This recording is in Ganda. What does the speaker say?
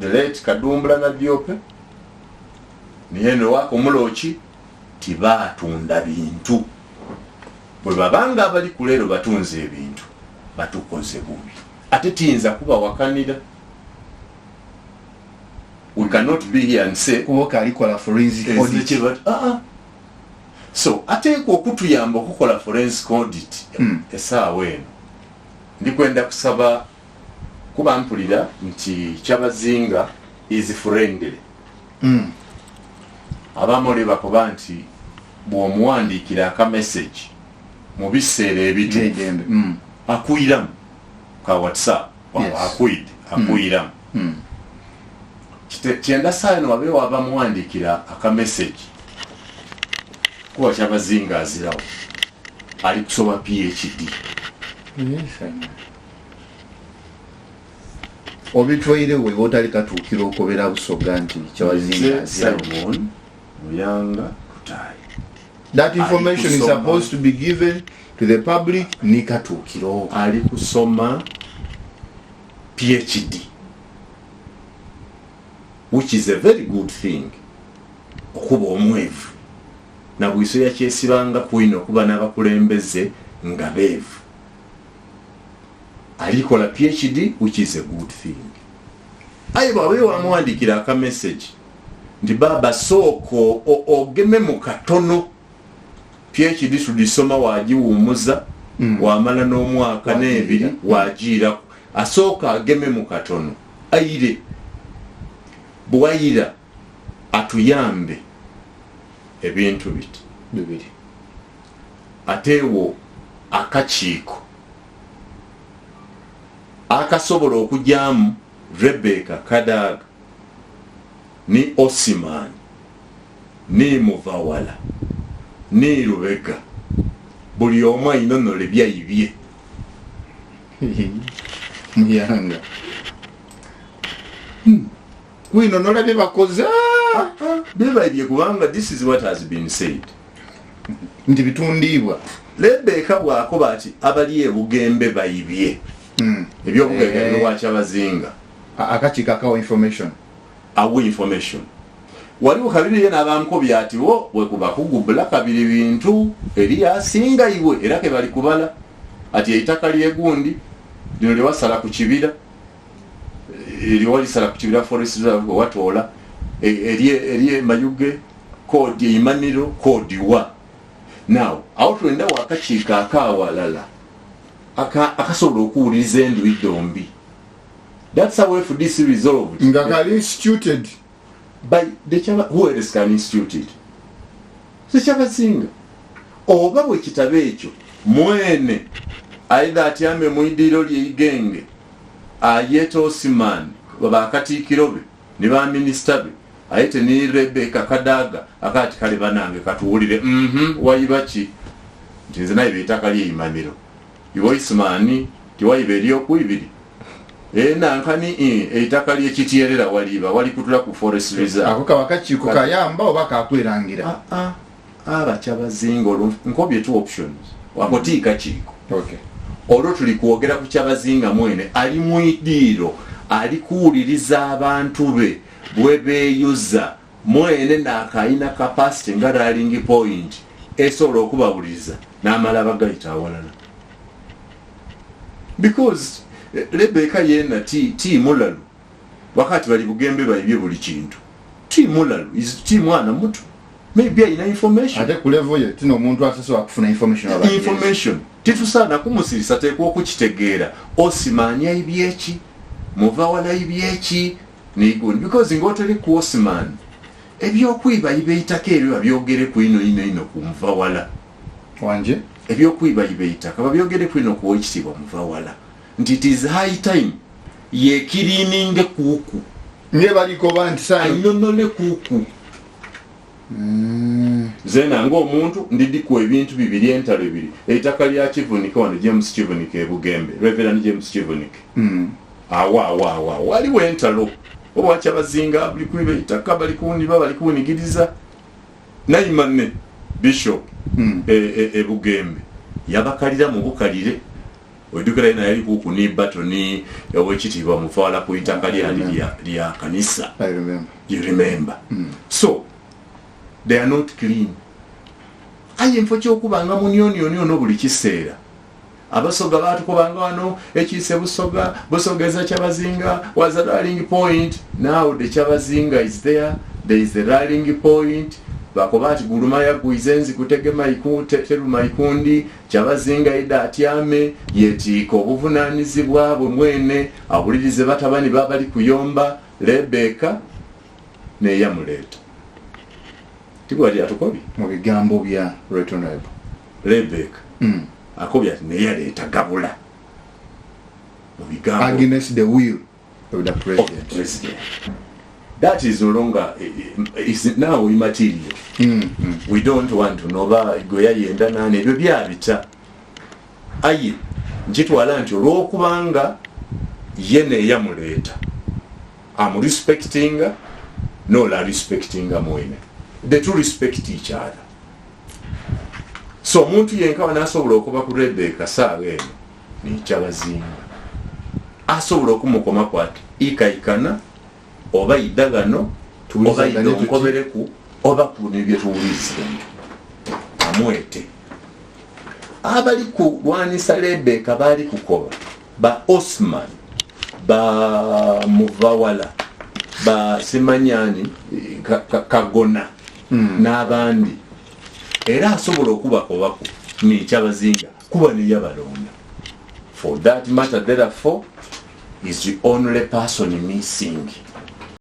the late Kadumbula na Diope niye wako mulochi tibatunda bintu bwe babanga abali kulero batunze ebintu batukoze bubi ate tiyinza kuba wakanira. We cannot be here and say kuboka alikola forensic audit. So ateekwa okutuyamba okukola forensic audit esaawa eno ndikwenda kusaba kuba mpulira nti Kyabazinga is friendly. Abamuli bakuba nti bw'omuwandiikira aka message mu biseera ebituufu akuyiramu ka WhatsApp akuyiramu kyenda saano wabeewo abamuwandiikira aka message kuba Kyabazinga azirawo ali kusoma PhD. Obitwaire we otali katuukira okobera busoga nti Kyabazinga azirawo. Muyanga Kutayi. That information is supposed to be given to the public. Nikatukiro ali kusoma PhD, which is a very good thing. Okuba omwevu na bwiso yakyesibanga kwino okuba n'abakulembeze nga beevu. Alikola PhD, which is a good thing. Aye baweewo amuwandiikira aka message ndi baba soko ogeme mu katono PhD tudisoma wagiwumuza wamala n'omwaka n'ebiri wagira asooka ageme mu katono ayire bwayira atuyambe ebintu bibiri ateewo akakiiko akasobola okujyamu Rebecca Kadaga ni Osiman ni Muvawala ni Lubega buli omu ayinonole byayibye Muyanga kwinonole bye bakoze byebayibye kubanga this is what has been said nti bitundibwa. Rebecca bwakoba ati abali ebugembe bayibye ebyokugegerera wa Kyabazinga akakiiko akawa information waliwo kabiri yena abankobya ati wo wekuba kugubula kabiri bintu eri asinga iwe era ke bali kubala ati eitaka lyegundi lino lewasala ku kibira walisala ku kibira forest reserve watoola eri Mayuge kodi imaniro kodi wa now outwenda wakakiiko akawalala akasobola okuwuliriza enduyi dombi. That's how FDC resolved. Ngakali instituted by the who else can institute it? So Kyabazinga oba bwe kitabe ekyo mwene aidha atyame muidiro ly'igenge ayete Osiman babakatiikiro be ne ba minister be ayete ni Rebecca Kadaga akati kale banange katuwulire wayibachi ntinze naye beitaka ly'Imaniro Osiman tiwayiba eryokwibiri nankani eitaka ly'Ekitierera wali kutula ku forest reserve ako kabakakiiko kayamba oba kakwerangira Kyabazinga nkobye two options wakotiika kiiko olwo tuli kwogera ku Kyabazinga mwene ali muidiro ali kuwuliriza abantu be bwe beeyuza mwene nakayina capacity nga rallying point esobola okubawuliriza n'amala bagayita awalala because Rebecca yena ti mulalu wakati bali bugembe bayibye buli kintu ti mulalu is ti mwana mutu maybe ina information ate ku level ye tino omuntu asoso akufuna information titusana kumusirisa teekwa okukitegeera Osiman yayibyeki Muvawala yayibyeki n'igundi because ngoteri ku Osiman ebyokwiba yibeitaka ebyo babyogere ku ino ku Muvawala wanje ebyokwiba yibeitaka babyogere ku ino ku ekitibwa Muvawala nti it is high time ye kirininge kuku nye baliko bantu sana ayinonole kuku zena ng'omuntu ndidiku ebintu bibiri entalo ebiri eitaka lya Kivunike wano James Kivunike Bugembe Reverend James Kivunike awa waliwo entalo oba Kyabazinga buli kwiba eitaka bali kuwunigiriza Naimane Bishop Bugembe yabakalira mu bukalire Odukira na yali ku ni batoni owekitiibwa Mufaala ku itaka lya kanisa. I remember. You remember. So they are not clean. Aye mfo kyokubanga munyoni ono buli kiseera. Abasoga batukubanga wano ekise busoga eza Kyabazinga was a rallying point. Now the Kyabazinga is there. There is the rallying point. Bakobati guluma yagwizenzi kutegema teruma ikundi Kyabazinga ida atyame yetiiko obuvunaanyizibwa bwe mwene abulirize batabani babali kuyomba Rebecca ne yamuleeta. Tigwali atukobi mu bigambo bya Retonable Rebecca akobya ne yaleeta gabula mu bigambo against the will of the president. That is no longer is now immaterial. We don't want to know goya yenda nane ebyo byabita. Aye njitwala nti olwokubanga yene yamuleeta I'm respecting no la respecting mwene. They to respect each other. So omuntu yenka wanasobola okuba ku Rebecca saawe ni Kyabazinga asobola okumukoma kwati ikaikana oba idagano oba idonkobereku oba kunibye tuwulizza amwete abali kulwanisa Rebecca bali kukoba ba Osman ba Muvawala ba Simanyani Kagona n'abandi era asobola okubakobako ni Kyabazinga kuba ne yabalonda. For that matter therefore is the only person missing